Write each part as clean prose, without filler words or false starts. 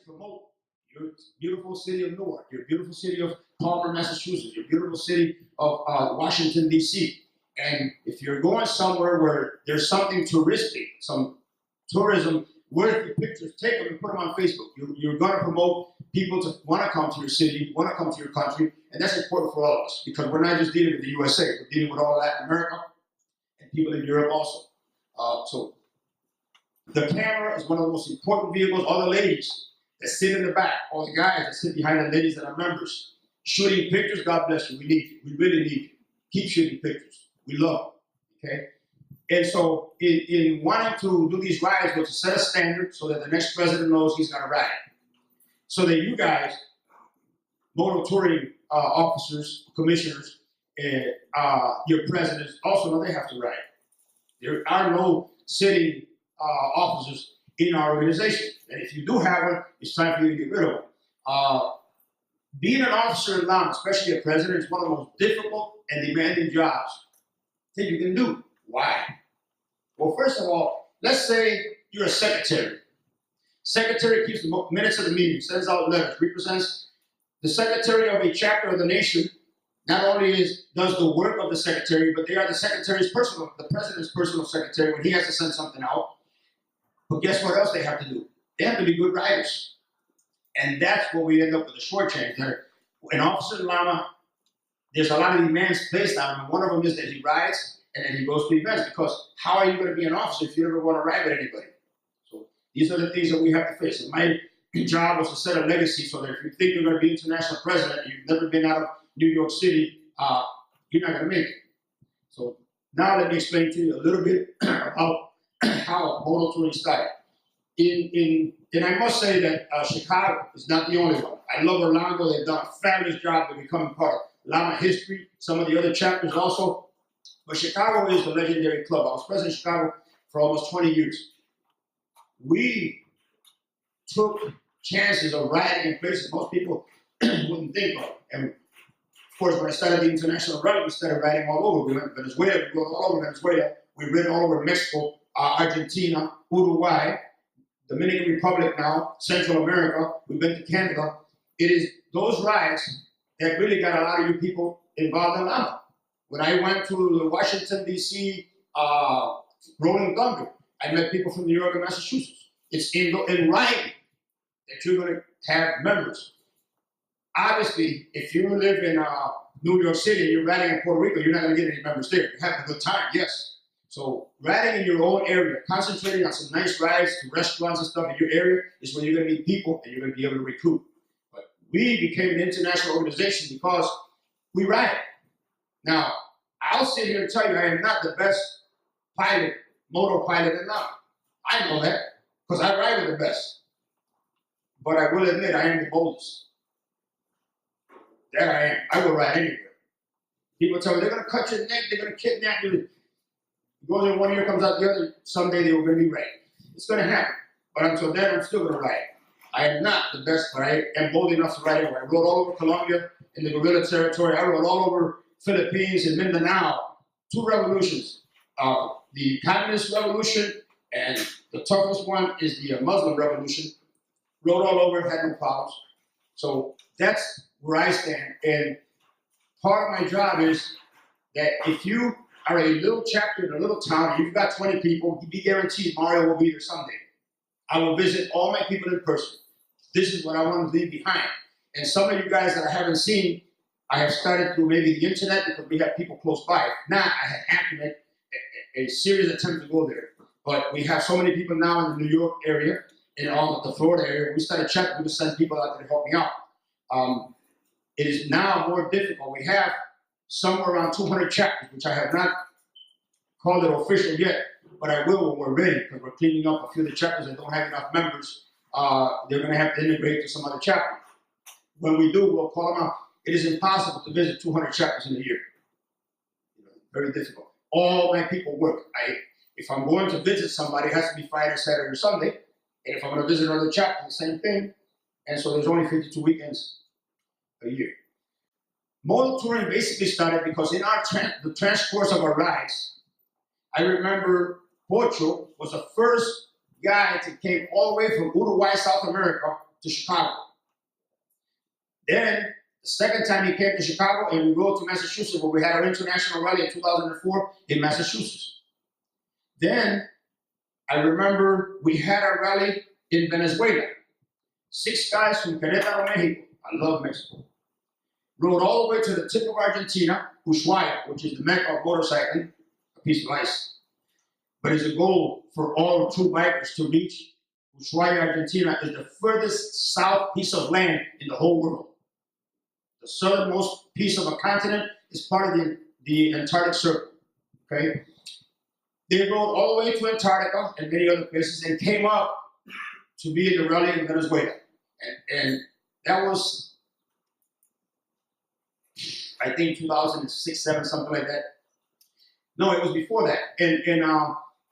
promote your beautiful city of Newark, your beautiful city of Palmer, Massachusetts, your beautiful city of Washington, D.C. And if you're going somewhere where there's something touristic, some tourism worthy pictures, take them and put them on Facebook. You're going to promote people to want to come to your city, want to come to your country, and that's important for all of us because we're not just dealing with the USA, we're dealing with all Latin America and people in Europe also. So the camera is one of the most important vehicles. All the ladies that sit in the back, all the guys that sit behind the ladies that are members, shooting pictures, God bless you. We need you. We really need you. Keep shooting pictures. We love it, okay? And so in wanting to do these rides was to set a standard so that the next president knows he's going to ride. So that you guys, motor touring officers, commissioners, and your presidents also know they have to ride. There are no sitting officers in our organization. And if you do have one, it's time for you to get rid of them. Being an officer in Lama, especially a president, is one of the most difficult and demanding jobs that you can do. Why? Well, first of all, let's say you're a secretary. Secretary keeps the minutes of the meeting, sends out letters, represents the secretary of a chapter of the nation. Not only does the work of the secretary, but they are the president's personal secretary when he has to send something out. But guess what else they have to do? They have to be good riders. And that's where we end up with a shortchange. An officer in Lama, there's a lot of demands placed on him. And one of them is that he rides and then he goes to events. Because how are you going to be an officer if you never want to ride with anybody? So these are the things that we have to face. And my job was to set a legacy so that if you think you're going to be international president and you've never been out of New York City, you're not going to make it. So now let me explain to you a little bit about how motor touring started. And I must say that Chicago is not the only one. I love Orlando. They've done a fabulous job of becoming part of Lama history, some of the other chapters also. But Chicago is the legendary club. I was president of Chicago for almost 20 years. We took chances of riding in places most people wouldn't think of. And of course, when I started the international rally, we started riding all over. We went to Venezuela, we rode all over Venezuela. We ran all over Mexico, Argentina, Uruguay, Dominican Republic now, Central America. We've been to Canada. It is those rides that really got a lot of you people involved in Lama. When I went to the Washington, D.C. Rolling Thunder, I met people from New York and Massachusetts. It's in writing that you're going to have members. Obviously, if you live in New York City and you're riding in Puerto Rico, you're not going to get any members there. You're having a good time, yes. So riding in your own area, concentrating on some nice rides to restaurants and stuff in your area is when you're going to meet people and you're going to be able to recruit. But we became an international organization because we ride. Now, I'll sit here and tell you I am not the best pilot, motor pilot in Lama. I know that because I ride with the best. But I will admit I am the boldest. That I am. I will ride anywhere. People tell me they're going to cut your neck, they're going to kidnap you. It goes in one ear, comes out the other. Someday they were going to be right. It's going to happen. But until then, I'm still going to ride. I am not the best, but I am bold enough to ride anywhere. I rode all over Colombia in the guerrilla territory. I rode all over Philippines and Mindanao. 2 revolutions. The communist revolution and the toughest one is the Muslim revolution. Rode all over, had no problems. So that's where I stand. And part of my job is that if you are a little chapter in a little town and you've got 20 people, you be guaranteed Mario will be there someday. I will visit all my people in person. This is what I want to leave behind. And some of you guys that I haven't seen, I have started through maybe the internet because we have people close by. If not, I had to make a serious attempt to go there. But we have so many people now in the New York area, in all of the Florida area. We started checking to send people out there to help me out. It is now more difficult. We have somewhere around 200 chapters, which I have not called it official yet, but I will when we're ready, because we're cleaning up a few of the chapters that don't have enough members. They're going to have to integrate to some other chapter. When we do, we'll call them out. It is impossible to visit 200 chapters in a year. Very difficult. All my people work. If I'm going to visit somebody, it has to be Friday, Saturday, or Sunday. And if I'm going to visit another chapter, the same thing. And so there's only 52 weekends a year. Motor touring basically started because in our the transcourse of our rides, I remember Pocho was the first guy that came all the way from Uruguay, South America, to Chicago. Then, the second time he came to Chicago, and we rode to Massachusetts, where we had our international rally in 2004 in Massachusetts. Then, I remember we had our rally in Venezuela. 6 guys from Querétaro, Mexico. I love Mexico. Rode all the way to the tip of Argentina, Ushuaia, which is the mecca of motorcycling, a piece of ice. But it's a goal for all true bikers to reach Ushuaia, Argentina, is the furthest south piece of land in the whole world. The southernmost piece of a continent is part of the Antarctic Circle. Okay? They rode all the way to Antarctica and many other places and came up to be in the rally in Venezuela. And that was, I think, 2006, 7, something like that. No, it was before that. And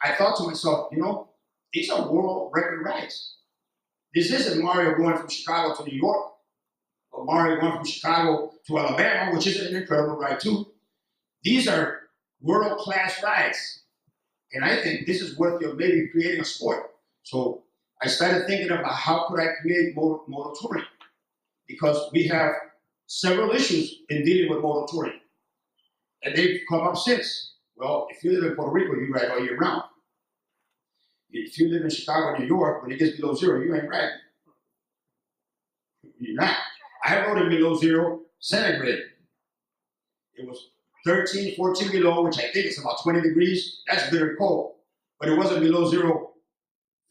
I thought to myself, you know, these are world record rides. This isn't Mario going from Chicago to New York, or Mario going from Chicago to Alabama, which is an incredible ride too. These are world-class rides. And I think this is worthy of maybe creating a sport. So I started thinking about how could I create motor touring? Because we have several issues in dealing with motor touring. And they've come up since. Well, if you live in Puerto Rico, you ride all year round. If you live in Chicago, New York, when it gets below 0, you ain't riding. You're not. I rode in below 0 centigrade. It was 13, 14 below, which I think is about 20 degrees. That's bitter cold. But it wasn't below 0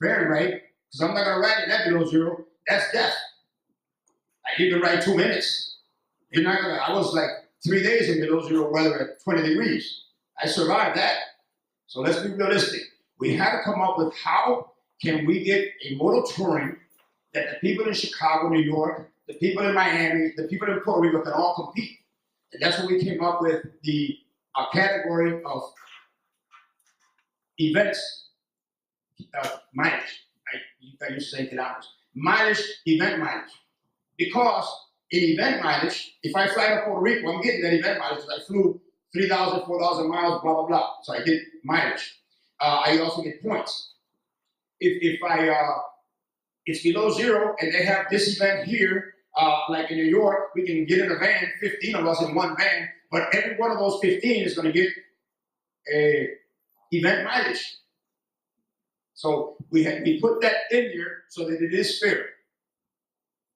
Fahrenheit, because I'm not going to ride in that below 0. That's death. Like you can ride 2 minutes. You're not going to, I was like 3 days in below 0 weather at 20 degrees. I survived that. So let's be realistic. We had to come up with how can we get a motor touring that the people in Chicago, New York, the people in Miami, the people in Puerto Rico can all compete. And that's when we came up with the category of events, mileage. I used to say kilometers. Mileage, event mileage. Because in event mileage, if I fly to Puerto Rico, I'm getting that event mileage because I flew 3,000, 4,000 miles, blah, blah, blah. So I get mileage. I also get points. If it's below 0 and they have this event here, like in New York, we can get in a van, 15 of us in one van, but every one of those 15 is going to get a event mileage. So we put that in there so that it is fair.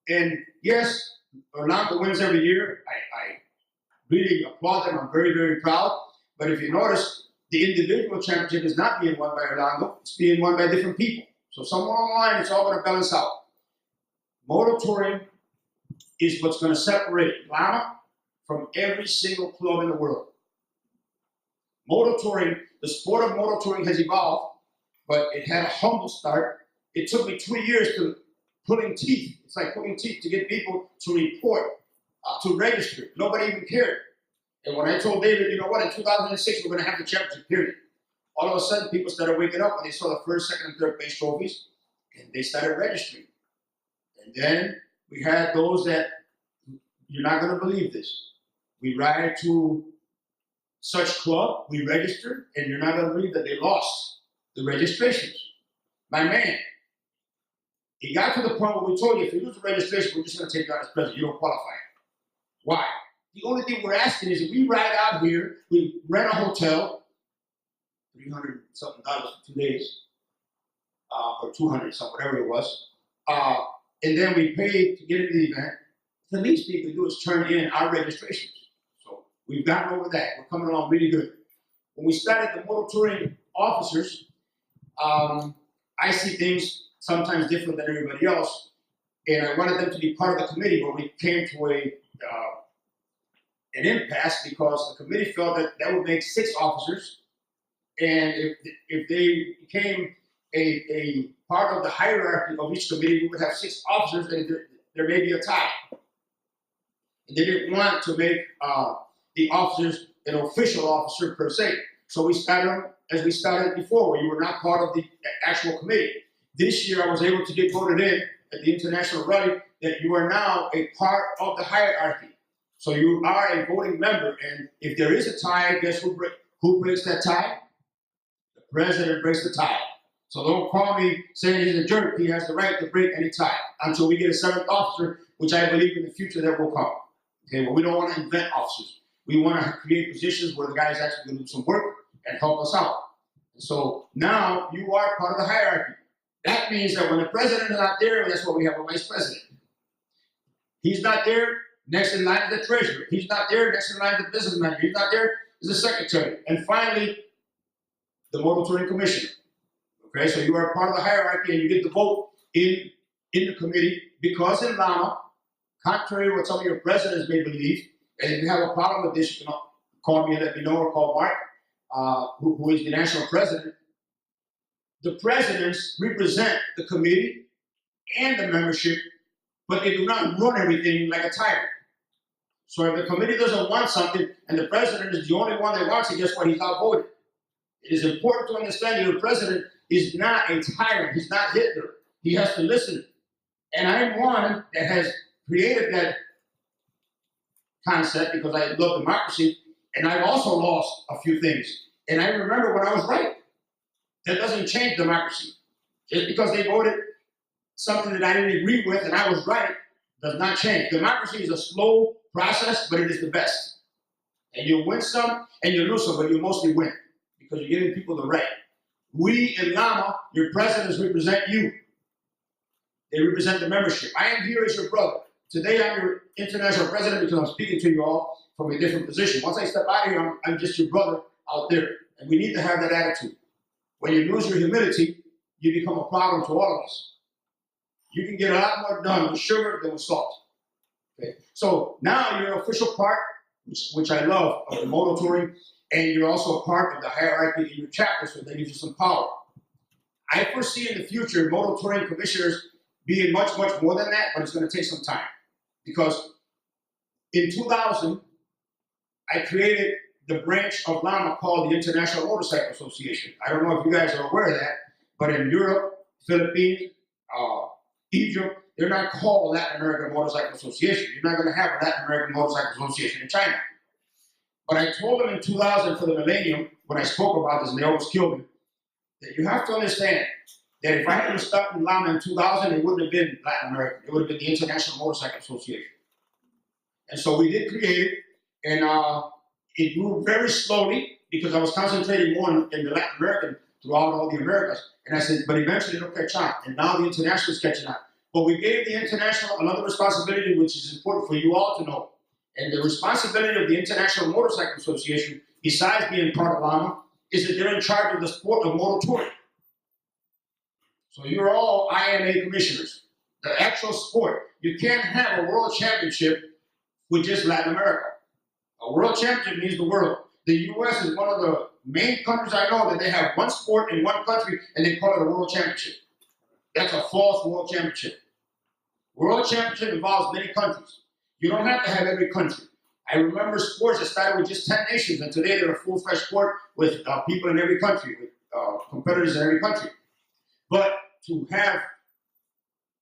And yes, Orlando wins every year. I really applaud them. I'm very, very proud. But if you notice, the individual championship is not being won by Orlando. It's being won by different people. So somewhere online, it's all going to balance out. Motor touring is what's going to separate Lama from every single club in the world. Motor touring, the sport of motor touring has evolved, but it had a humble start. It took me 2 years to pulling teeth. It's like pulling teeth to get people to report, to register. Nobody even cared. And when I told David, you know what, in 2006, we're going to have the championship, period. All of a sudden, people started waking up when they saw the first, second, and third place trophies, and they started registering. And then we had those that, you're not going to believe this. We ride to such club, we registered, and you're not going to believe that they lost the registrations. My man, he got to the point where we told you, if you lose the registration, we're just going to take you out as president. You don't qualify. Why? The only thing we're asking is if we ride out here, we rent a hotel, $300-something for 2 days, or 200 something, whatever it was, and then we pay to get into the event. The least we can do is turn in our registrations. So we've gotten over that. We're coming along really good. When we started the motor touring officers, I see things sometimes different than everybody else, and I wanted them to be part of the committee, but we came to an impasse because the committee felt that that would make 6 officers, and if they became a part of the hierarchy of each committee, we would have 6 officers, and there may be a tie. And they didn't want to make the officers an official officer per se. So we started as we started before, where you were not part of the actual committee. This year I was able to get voted in at the International Rally that you are now a part of the hierarchy. So you are a voting member, and if there is a tie, guess who breaks that tie? The president breaks the tie. So don't call me saying he's a jerk. He has the right to break any tie. until we get a 7th officer, which I believe in the future that will come. Okay, but we don't want to invent officers. We want to create positions where the guys actually going to do some work and help us out. And so now you are part of the hierarchy. That means that when the president is not there, that's why we have a vice president. He's not there, next in line is the treasurer. He's not there, next in line is the business manager. He's not there, is the secretary. And finally, the motor touring commissioner. Okay, so you are part of the hierarchy and you get to vote in the committee, because in Lama, contrary to what some of your presidents may believe, and if you have a problem with this, you can call me and let me know, or call Mark, who is the national president. The presidents represent the committee and the membership, but they do not run everything like a tyrant. So if the committee doesn't want something and the president is the only one that wants it, guess what? He's outvoted. It is important to understand that your president is not a tyrant. He's not Hitler. He has to listen. And I'm one that has created that concept because I love democracy, and I've also lost a few things. And I remember when I was right. That doesn't change democracy. Just because they voted something that I didn't agree with and I was right, does not change. Democracy is a slow process, but it is the best. And you'll win some and you'll lose some, but you'll mostly win because you're giving people the right. We in Lama, your presidents represent you. They represent the membership. I am here as your brother. Today I'm your international president because I'm speaking to you all from a different position. Once I step out of here, I'm just your brother out there. And we need to have that attitude. When you lose your humility, you become a problem to all of us. You can get a lot more done with sugar than with salt. Okay? So now you're an official part, which I love, of the motor touring, and you're also a part of the hierarchy in your chapter, so that gives you some power. I foresee in the future motor touring commissioners being much, much more than that, but it's going to take some time. Because in 2000, I created the branch of Lama called the International Motorcycle Association. I don't know if you guys are aware of that, but in Europe, Philippines, Egypt, they're not called Latin American Motorcycle Association. You're not going to have a Latin American Motorcycle Association in China. But I told them in 2000 for the millennium, when I spoke about this and they almost killed me, that you have to understand that if I had stuck in Lama in 2000, it wouldn't have been Latin American. It would have been the International Motorcycle Association. And so we did create it, and it grew very slowly because I was concentrating more in the Latin American throughout all the Americas. And I said, but eventually it'll catch on. And now the international is catching on. But we gave the international another responsibility, which is important for you all to know. And the responsibility of the International Motorcycle Association, besides being part of Lama, is that they're in charge of the sport of motor touring. So you're all IMA commissioners. The actual sport. You can't have a world championship with just Latin America. A world championship means the world. The U.S. is one of the main countries I know that they have one sport in one country and they call it a world championship. That's a false world championship. World championship involves many countries. You don't have to have every country. I remember sports that started with just 10 nations, and today they're a full-fledged sport with people in every country, with competitors in every country. But to have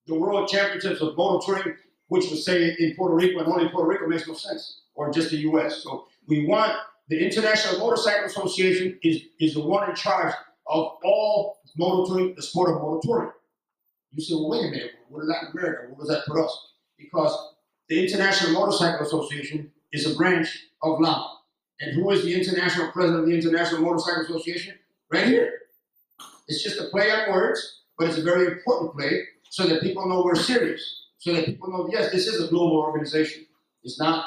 the world championships of motor touring, which would say in Puerto Rico and only Puerto Rico, makes no sense, or just the U.S. So we want the International Motorcycle Association is the one in charge of all motor touring, the sport of motor touring. You say, well, wait a minute, what Latin America? What does that put us? Because the International Motorcycle Association is a branch of Lama. And who is the international president of the International Motorcycle Association? Right here. It's just a play on words, but it's a very important play so that people know we're serious. So that people know, yes, this is a global organization. It's not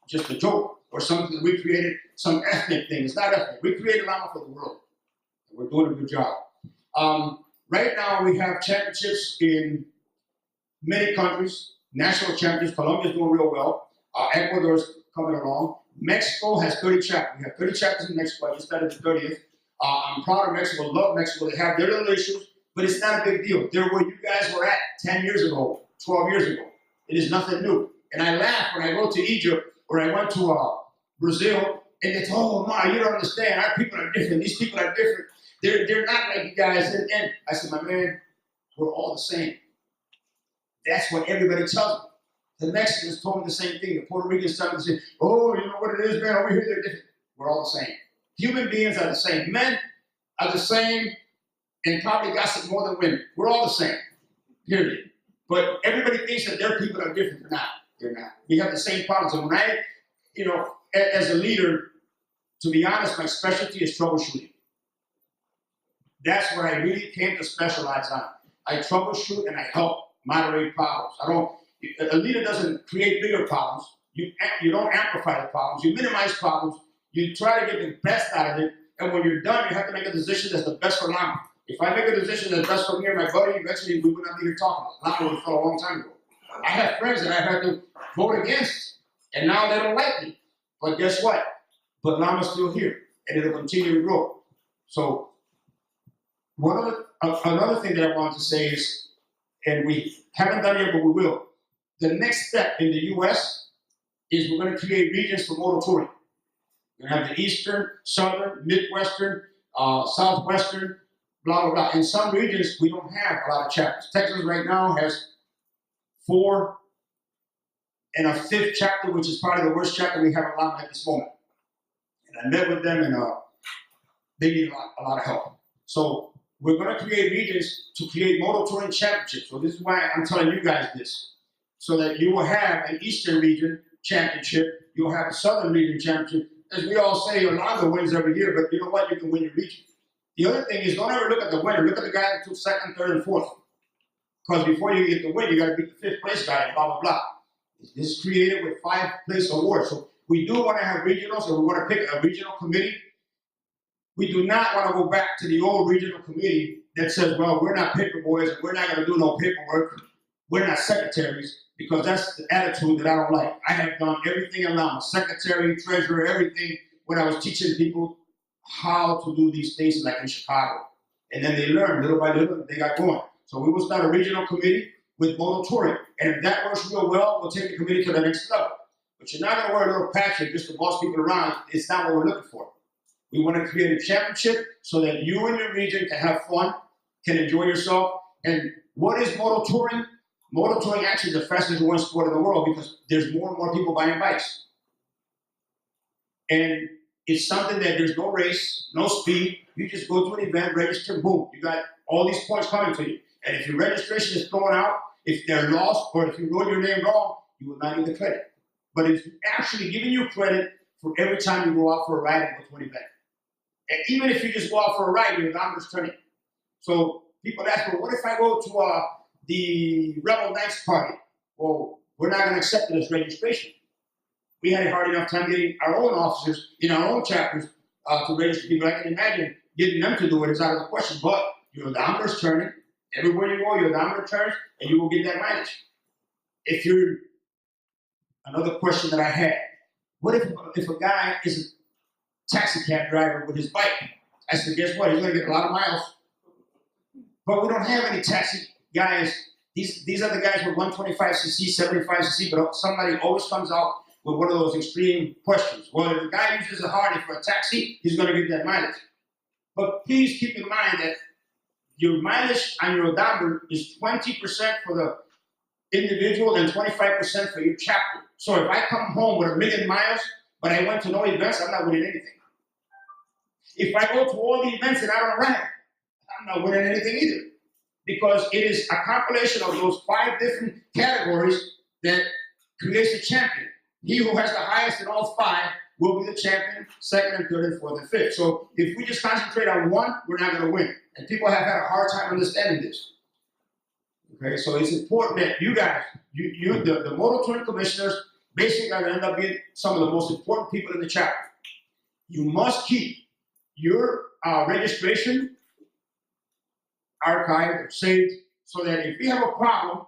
just a joke or something that we created, some ethnic thing. It's not ethnic. We created Lama for the world. And we're doing a good job. Right now, we have championships in many countries, national championships. Colombia's doing real well. Ecuador's coming along. Mexico has 30 chapters. We have 30 chapters in Mexico. I just started the 30th. I'm proud of Mexico, love Mexico. They have their little issues, but it's not a big deal. They're where you guys were at 10 years ago, 12 years ago. It is nothing new. And I laugh when I go to Egypt or I went to Brazil, and they told, oh, Ma, you don't understand. Our people are different. These people are different. They're not like you guys. And I said, my man, we're all the same. That's what everybody tells me. The Mexicans told me the same thing. The Puerto Ricans told me the same. Oh, you know what it is, man? Over here, they're different. We're all the same. Human beings are the same. Men are the same and probably gossip more than women. We're all the same. Period. But everybody thinks that their people are different. They're not. They're not. We have the same problems. And when I, as a leader, to be honest, my specialty is troubleshooting. That's what I really came to specialize on. I troubleshoot and I help moderate problems. A leader doesn't create bigger problems. You don't amplify the problems. You minimize problems. You try to get the best out of it. And when you're done, you have to make a decision that's the best for Lama. If I make a decision that's best for me and my buddy, eventually we would not be here talking. Lama would have fell a long time ago. I have friends that I've had to vote against, and now they don't like me. But guess what? But Lama's still here, and it'll continue to grow. So another thing that I wanted to say is, and we haven't done it yet, but we will. The next step in the U.S. is we're going to create regions for motor touring. We're going to have the Eastern, Southern, Midwestern, Southwestern, blah, blah, blah. In some regions, we don't have a lot of chapters. Texas right now has 4 and a 5th chapter, which is probably the worst chapter we have in Lama at this moment. And I met with them, and they need a lot of help. So we're going to create regions to create motor touring championships. So this is why I'm telling you guys this, so that you will have an Eastern region championship, you'll have a Southern region championship. As we all say, Orlando wins every year, but you know what? You can win your region. The other thing is, don't ever look at the winner. Look at the guy that took 2nd, 3rd, and 4th. Because before you get the win, you got to beat the 5th place guy, and blah, blah, blah. This is created with 5 place awards. So we do want to have regionals, and we want to pick a regional committee. We do not want to go back to the old regional committee that says, well, we're not paper boys, and we're not going to do no paperwork. We're not secretaries, because that's the attitude that I don't like. I have done everything in Lama, secretary, treasurer, everything, when I was teaching people how to do these things like in Chicago. And then they learned little by little, they got going. So we will start a regional committee with motor touring. And if that works real well, we'll take the committee to the next level. But you're not going to wear a little patch just to boss people around. It's not what we're looking for. We want to create a championship so that you and your region can have fun, can enjoy yourself. And what is motor touring? Motor touring actually is the fastest growing sport in the world because there's more and more people buying bikes. And it's something that there's no race, no speed. You just go to an event, register, boom. You got all these points coming to you. And if your registration is thrown out, if they're lost, or if you wrote your name wrong, you will not get the credit. But it's actually giving you credit for every time you go out for a ride and go to an event. And even if you just go out for a ride, your numbers turning. So people ask, well, what if I go to the Rebel Knights party? Well, we're not going to accept it as registration. We had a hard enough time getting our own officers in our own chapters to register people. I can imagine getting them to do it is out of the question. But your odometer's turning. Everywhere you go, your odometer turns, and you will get that mileage. If you're another question that I had, what if a guy is a taxi cab driver with his bike? I said, guess what? He's going to get a lot of miles. But we don't have any taxi guys. These are the guys with 125cc, 75cc, but somebody always comes out with one of those extreme questions. Well, if the guy uses a Harley for a taxi, he's going to get that mileage. But please keep in mind that your mileage on your odometer is 20% for the individual and 25% for your chapter. So if I come home with 1 million miles, but I went to no events, I'm not winning anything. If I go to all the events and I don't ride, I'm not winning anything either. Because it is a compilation of those 5 different categories that creates a champion. He who has the highest in all 5 will be the champion, 2nd and 3rd and 4th and 5th. So if we just concentrate on one, we're not going to win. And people have had a hard time understanding this. Okay, so it's important that you guys, the motor touring commissioners, basically are going to end up being some of the most important people in the chapter. You must keep your registration archived or saved so that if we have a problem,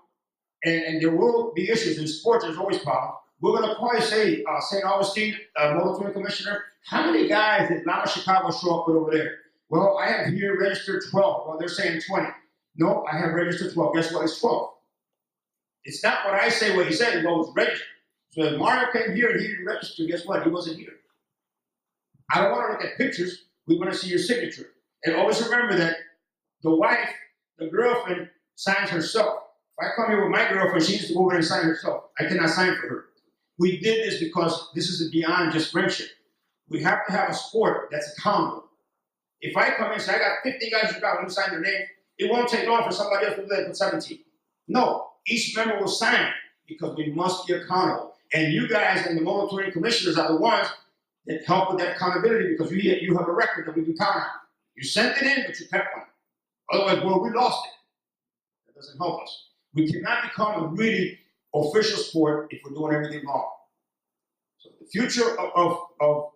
and there will be issues in sports, there's always problems, we're going to probably say, St. Augustine, motor touring commissioner, how many guys did Lama Chicago show up with over there? Well, I have here registered 12. Well, they're saying 20. No, I have registered 12. Guess what? It's 12. It's not what I say, what he said. Well, it's registered. So if Mario came here and he didn't register, guess what? He wasn't here. I don't want to look at pictures. We want to see your signature. And always remember that the wife, the girlfriend, signs herself. If I come here with my girlfriend, she needs to go over and sign herself. I cannot sign for her. We did this because this is beyond just friendship. We have to have a sport that's accountable. If I come in and say, I got 50 guys who got to sign their name, it won't take long for somebody else to do that with 17. No, each member will sign because we must be accountable. And you guys and the motor touring commissioners are the ones that help with that accountability because you have a record that we can count on. You sent it in, but you kept one. Otherwise, well, we lost it. That doesn't help us. We cannot become a really official sport if we're doing everything wrong. So the future of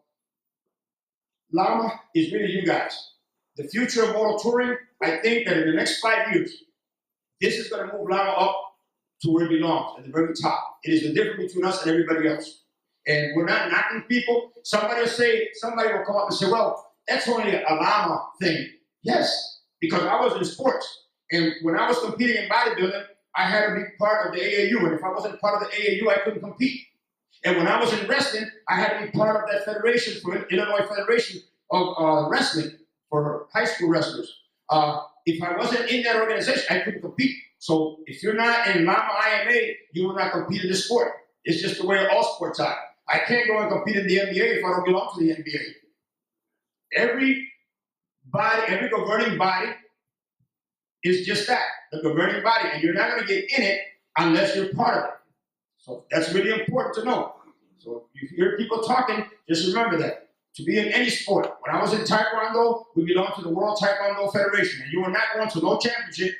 Lama is really you guys. The future of motor touring, I think that in the next 5 years, this is going to move Lama up to where it belongs, at the very top. It is the difference between us and everybody else. And we're not knocking people. Somebody will come up and say, well, that's only a Lama thing. Yes, because I was in sports. And when I was competing in bodybuilding, I had to be part of the AAU. And if I wasn't part of the AAU, I couldn't compete. And when I was in wrestling, I had to be part of that federation, for Illinois Federation of Wrestling for high school wrestlers. If I wasn't in that organization, I couldn't compete. So if you're not in Lama IMA, you will not compete in this sport. It's just the way all sports are. I can't go and compete in the NBA if I don't belong to the NBA. Every governing body is just that, the governing body. And you're not going to get in it unless you're part of it. So that's really important to know. So if you hear people talking, just remember that. To be in any sport. When I was in Taekwondo, we belonged to the World Taekwondo Federation. And you were not going to no championship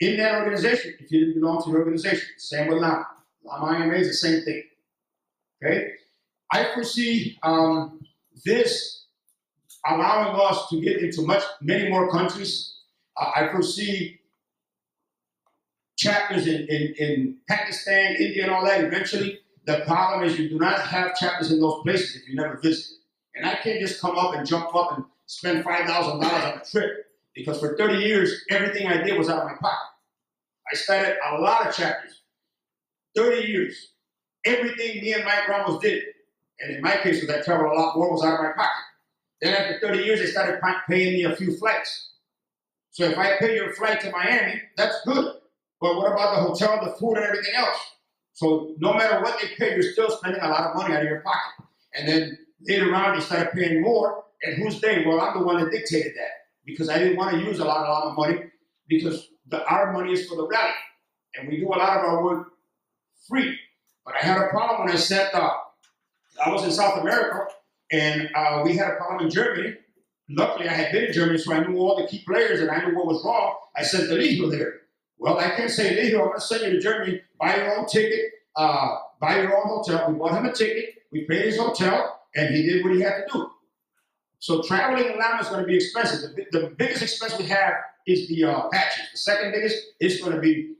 in that organization if you didn't belong to the organization. Same with Lama. Lama IMA is the same thing. Okay? I foresee this allowing us to get into many more countries. I foresee chapters in Pakistan, India, and all that eventually. The problem is you do not have chapters in those places if you never visit. And I can't just come up and jump up and spend $5,000 on a trip because for 30 years, everything I did was out of my pocket. I started a lot of chapters. 30 years. Everything me and Mike Ramos did, and in my case, because I traveled a lot more, was out of my pocket. Then after 30 years, they started paying me a few flights. So if I pay your flight to Miami, that's good. But what about the hotel, the food, and everything else? So no matter what they pay, you're still spending a lot of money out of your pocket. And then later on, they started paying more. And who's they? Well, I'm the one that dictated that because I didn't want to use a lot of money because our money is for the rally. And we do a lot of our work free. But I had a problem when I sent, I was in South America, and we had a problem in Germany. Luckily, I had been in Germany, so I knew all the key players, and I knew what was wrong. I sent Eligio there. Well, I can't say, Eligio, I'm going to send you to Germany, buy your own ticket, buy your own hotel. We bought him a ticket, we paid his hotel, and he did what he had to do. So traveling in Lama is going to be expensive. The biggest expense we have is the patches. The second biggest is going to be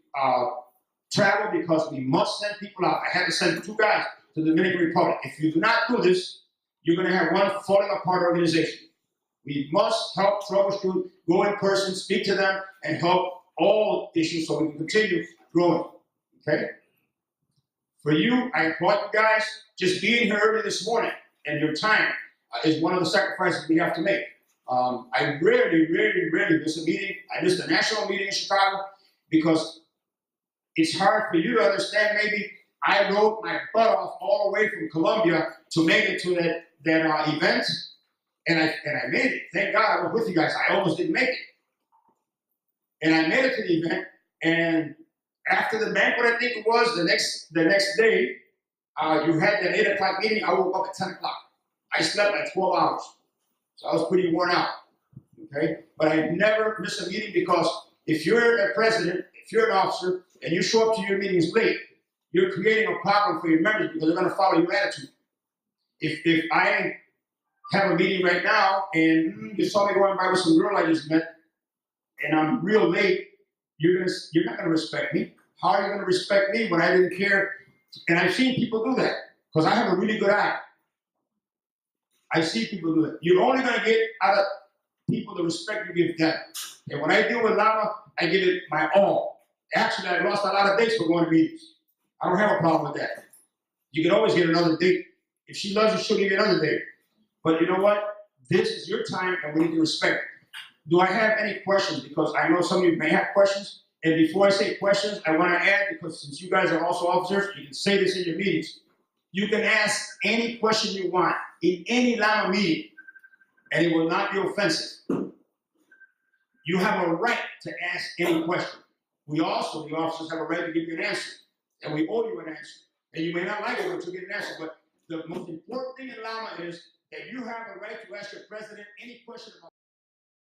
travel because we must send people out. I had to send 2 guys to the Dominican Republic. If you do not do this, you're going to have one falling apart organization. We must help troubleshoot, go in person, speak to them, and help all issues so we can continue growing. Okay? For you, I applaud you guys. Just being here early this morning and your time is one of the sacrifices we have to make. I rarely miss a meeting. I missed a national meeting in Chicago because it's hard for you to understand. Maybe I rode my butt off all the way from Colombia to make it to that event, and I made it. Thank God I was with you guys. I almost didn't make it. And I made it to the event, and after the banquet, I think it was, the next day, you had that 8 o'clock meeting. I woke up at 10 o'clock. I slept like 12 hours. So I was pretty worn out, okay? But I never miss a meeting because if you're a president, if you're an officer, and you show up to your meetings late, you're creating a problem for your members because they're going to follow your attitude. If I have a meeting right now and you saw me going by with some girl I just met, and I'm real late, you're not going to respect me. How are you going to respect me when I didn't care? And I've seen people do that because I have a really good eye. I see people do it. You're only going to get out of people the respect you give them. And when I deal with Lama, I give it my all. Actually, I lost a lot of dates for going to meetings. I don't have a problem with that. You can always get another date. If she loves you, she'll give you another date. But you know what? This is your time, and we need to respect it. Do I have any questions? Because I know some of you may have questions. And before I say questions, I want to add, because since you guys are also officers, you can say this in your meetings. You can ask any question you want in any Lama meeting, and it will not be offensive. You have a right to ask any question. we also, the officers, have a right to give you an answer. And we owe you an answer. And you may not like it, but you'll get an answer. But the most important thing in Lama is that you have a right to ask your president any question about